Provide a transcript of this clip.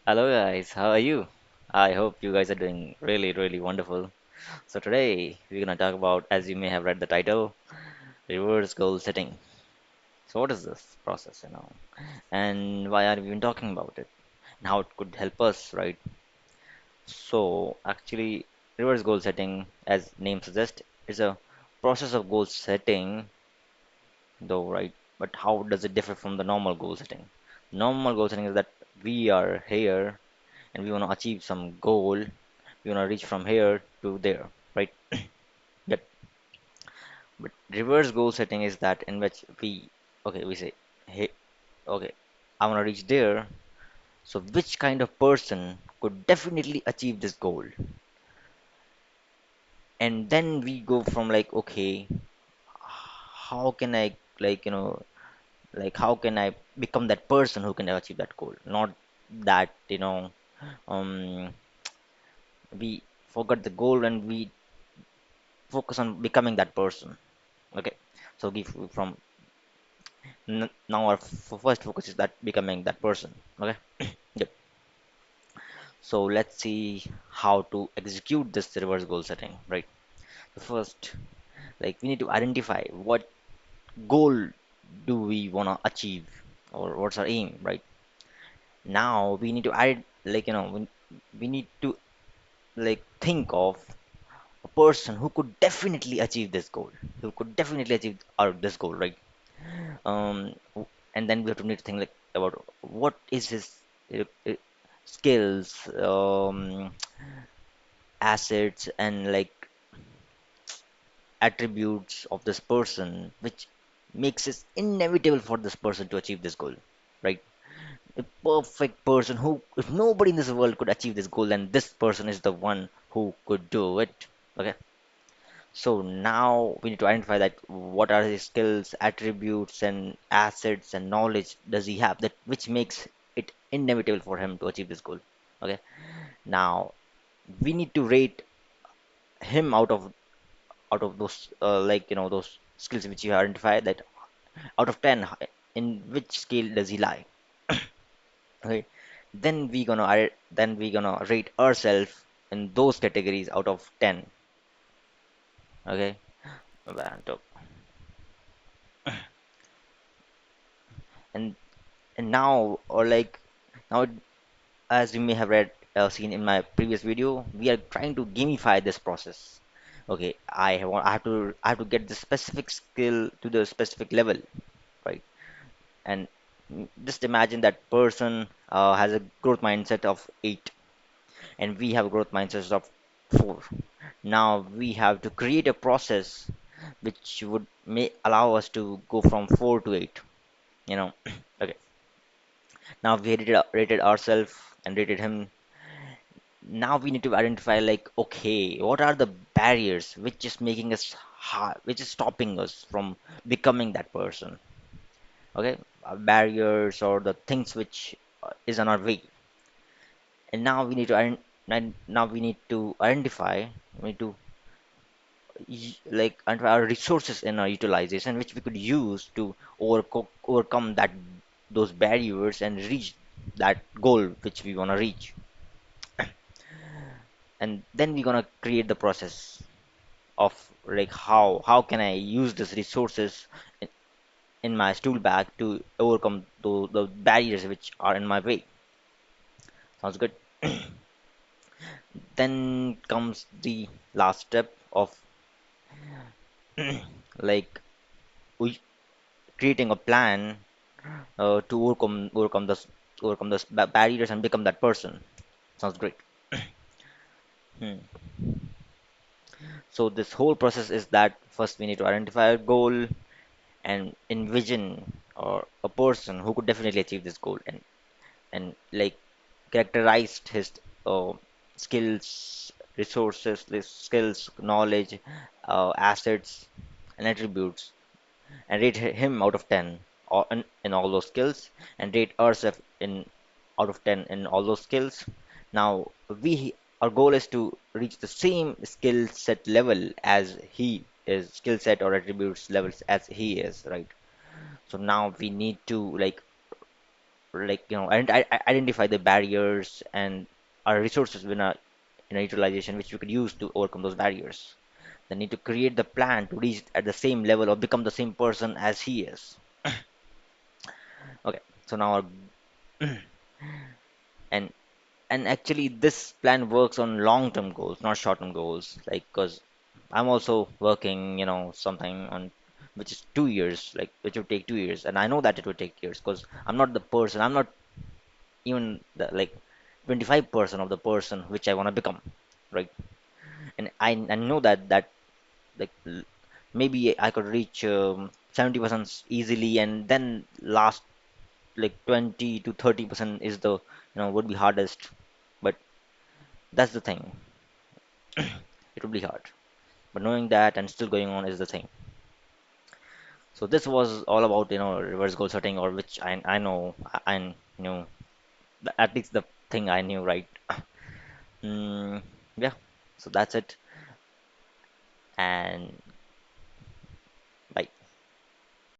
Hello guys, how are you? I hope you guys are doing really wonderful. So today we're gonna talk about, as you may have read the title, reverse goal setting. So what is this process, and why are we even talking about it? And how it could help us, right? So actually, reverse goal setting, as name suggests, is a process of goal setting, though, right? But how does it differ from the normal goal setting? Normal goal setting is that we are here and we want to achieve some goal. We want to reach from here to there, right? Yep. But reverse goal setting is that in which we say, hey, okay, I want to reach there. So which kind of person could definitely achieve this goal? And then we go from like, okay, how can I like how can I become that person who can achieve that goal? Not that, um, we forgot the goal and we focus on becoming that person. Okay, so give from now our first focus is that becoming that person. Okay, yep. So let's see how to execute this reverse goal setting. Right. So first, like we need to identify what goal do we wanna achieve or what's our aim. Right. Now we need to add we need to like think of a person who could definitely achieve this goal, who could definitely achieve this goal. Right. And then we have to need to think like about what is his skills, assets, and like attributes of this person, which makes it inevitable for this person to achieve this goal, right? A perfect person who, if nobody in this world could achieve this goal, then this person is the one who could do it. Okay. So now we need to identify that what are his skills, attributes, and assets and knowledge does he have that which makes it inevitable for him to achieve this goal. Okay. Now we need to rate him out of those those skills which you identify that out of 10 in which scale does he lie. Okay. Then we gonna rate ourselves in those categories out of 10. Okay. And and now or like now as you may have seen in my previous video, we are trying to gamify this process. Okay, I have to get the specific skill to the specific level, right? And just imagine that person has a growth mindset of 8, and we have a growth mindset of 4. Now we have to create a process which would may allow us to go from 4 to 8. You know, okay. Now we rated ourselves and rated him. Now we need to identify like, okay, what are the barriers which is making us hard, which is stopping us from becoming that person. Okay, barriers or the things which is on our way. And now we need to now we need to identify, we need to like identify our resources in our utilization which we could use to overcome that those barriers and reach that goal which we want to reach. And then we're gonna create the process of like how can I use these resources in, in my stool bag to overcome the barriers which are in my way. Sounds good. Then comes the last step of like we creating a plan to overcome the barriers and become that person. Sounds great. Hmm. So this whole process is that first we need to identify a goal and envision or a person who could definitely achieve this goal and like characterized his uh, skills, resources, his skills, knowledge, assets, and attributes, and rate him out of 10 in all those skills, and rate ourselves in out of 10 in all those skills. Now we our goal is to reach the same skill set level as he is, skill set or attributes levels as he is, right? So now we need to like like identify the barriers and our resources in a utilization which we could use to overcome those barriers. They need to create the plan to reach at the same level or become the same person as he is. Okay, so now and and actually this plan works on long-term goals, not short-term goals. Like, because I'm also working, something on which is 2 years, like which would take 2 years, and I know that it would take years because I'm not the person. I'm not even the like 25% of the person which I want to become, right? And I know that like maybe I could reach 70% easily, and then last like 20 to 30% is the would be hardest. But that's the thing. It would be hard. But knowing that and still going on is the thing. So this was all about reverse goal setting, or which I know I knew at least the thing I knew, right? Mm, yeah. So that's it. And